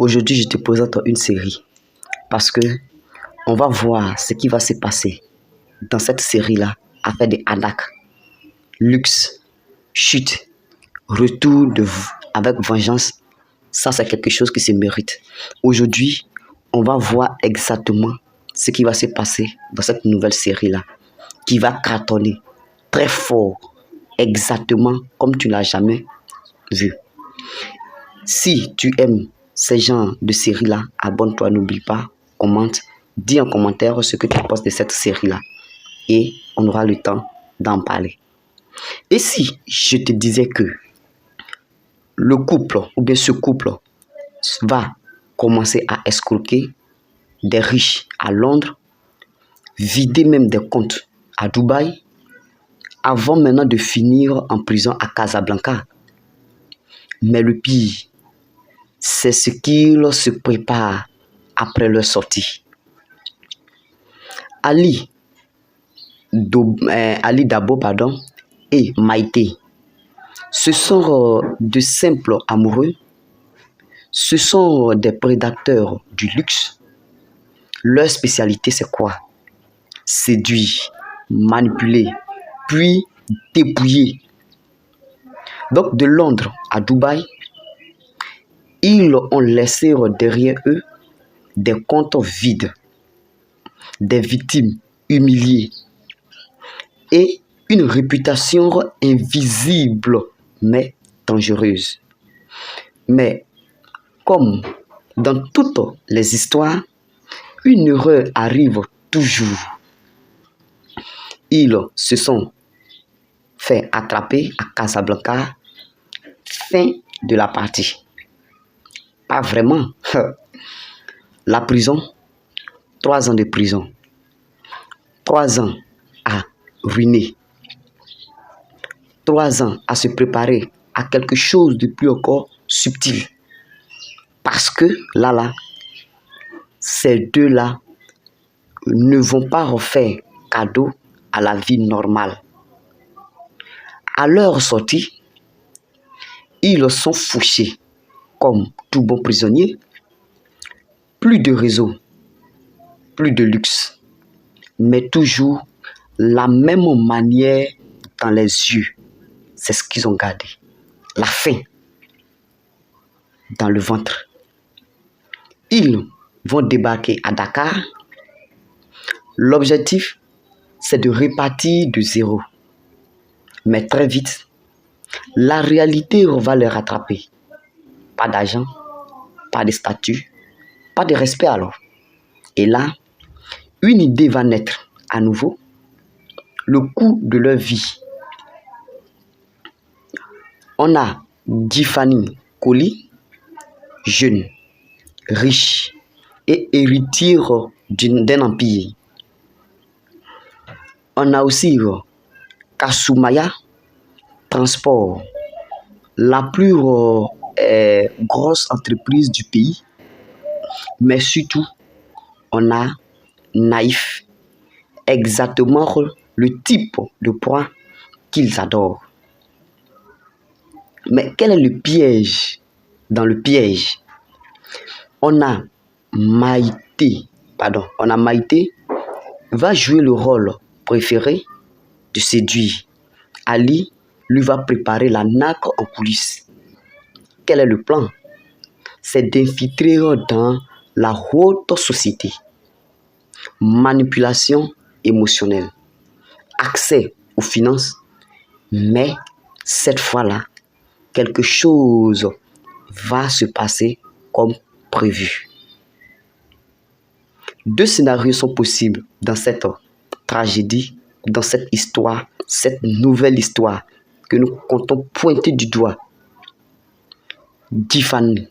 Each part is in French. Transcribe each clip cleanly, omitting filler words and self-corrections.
Aujourd'hui, je te présente une série parce que on va voir ce qui va se passer dans cette série-là afin des arnaques, luxe, chute, avec vengeance. Ça, c'est quelque chose qui se mérite. Aujourd'hui, on va voir exactement ce qui va se passer dans cette nouvelle série-là qui va cartonner très fort, exactement comme tu ne l'as jamais vu. Si tu aimes ces genres de séries-là, abonne-toi, n'oublie pas, commente, dis en commentaire ce que tu penses de cette série-là et on aura le temps d'en parler. Et si je te disais que le couple ou bien ce couple va commencer à escroquer des riches à Londres, vider même des comptes à Dubaï, avant maintenant de finir en prison à Casablanca. Mais le pire, c'est ce qu'ils se préparent après leur sortie. Ali Dabo et Maïté, ce sont de simples amoureux, ce sont des prédateurs du luxe. Leur spécialité, c'est quoi? Séduire, manipuler, puis dépouiller. Donc de Londres à Dubaï, ils ont laissé derrière eux des comptes vides, des victimes humiliées et une réputation invisible mais dangereuse. Mais comme dans toutes les histoires, une erreur arrive toujours. Ils se sont fait attraper à Casablanca, fin de la partie. Pas vraiment. La prison, 3 ans de prison. 3 ans à ruiner. 3 ans à se préparer à quelque chose de plus encore subtil. Parce que là, ces deux-là ne vont pas refaire cadeau à la vie normale. À leur sortie, ils sont fouchés comme tout bon prisonnier. Plus de réseau, plus de luxe, mais toujours la même manière dans les yeux. C'est ce qu'ils ont gardé. La faim dans le ventre. Ils vont débarquer à Dakar. L'objectif, c'est de repartir de zéro. Mais très vite, la réalité va les rattraper. Pas d'argent, pas de statut, pas de respect alors. Et là, une idée va naître à nouveau. Le coût de leur vie. On a Tiffany Colly, jeune, riche et héritière d'un empire. On a aussi Kasumaya Transport, la plus grosse entreprise du pays. Mais surtout, on a Naïf, exactement le type de poids qu'ils adorent. Mais quel est le piège dans le piège? On a Maïté va jouer le rôle préféré de séduire. Ali lui va préparer la naque en coulisses. Quel est le plan? C'est d'infiltrer dans la haute société. Manipulation émotionnelle, accès aux finances, mais cette fois-là, quelque chose va se passer comme prévu. 2 scénarios sont possibles dans cette tragédie, dans cette histoire, cette nouvelle histoire que nous comptons pointer du doigt. Tiffany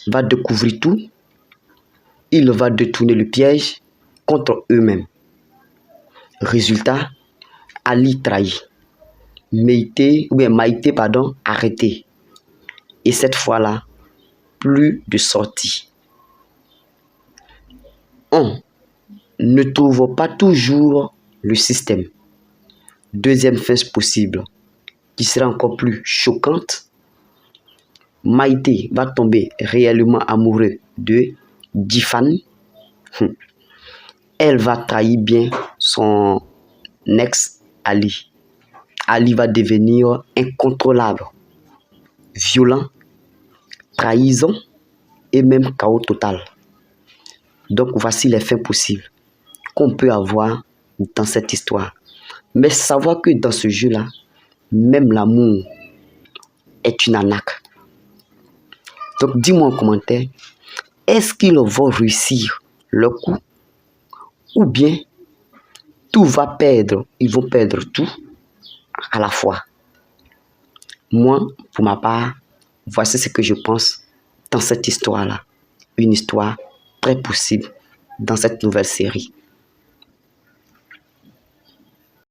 va découvrir tout. Il va détourner le piège contre eux-mêmes. Résultat, Ali trahi. Maïté arrêté. Et cette fois-là, plus de sortie. On ne trouve pas toujours le système. Deuxième fin possible, qui sera encore plus choquante. Maïté va tomber réellement amoureux de Jifan. Elle va trahir bien son ex Ali. Ali va devenir incontrôlable, violent, trahison et même chaos total. Donc voici les fins possibles qu'on peut avoir dans cette histoire. Mais savoir que dans ce jeu-là, même l'amour est une arnaque. Donc dis-moi en commentaire, est-ce qu'ils vont réussir leur coup ou bien tout va perdre, ils vont perdre tout à la fois. Moi, pour ma part, voici ce que je pense dans cette histoire-là. Une histoire très possible dans cette nouvelle série.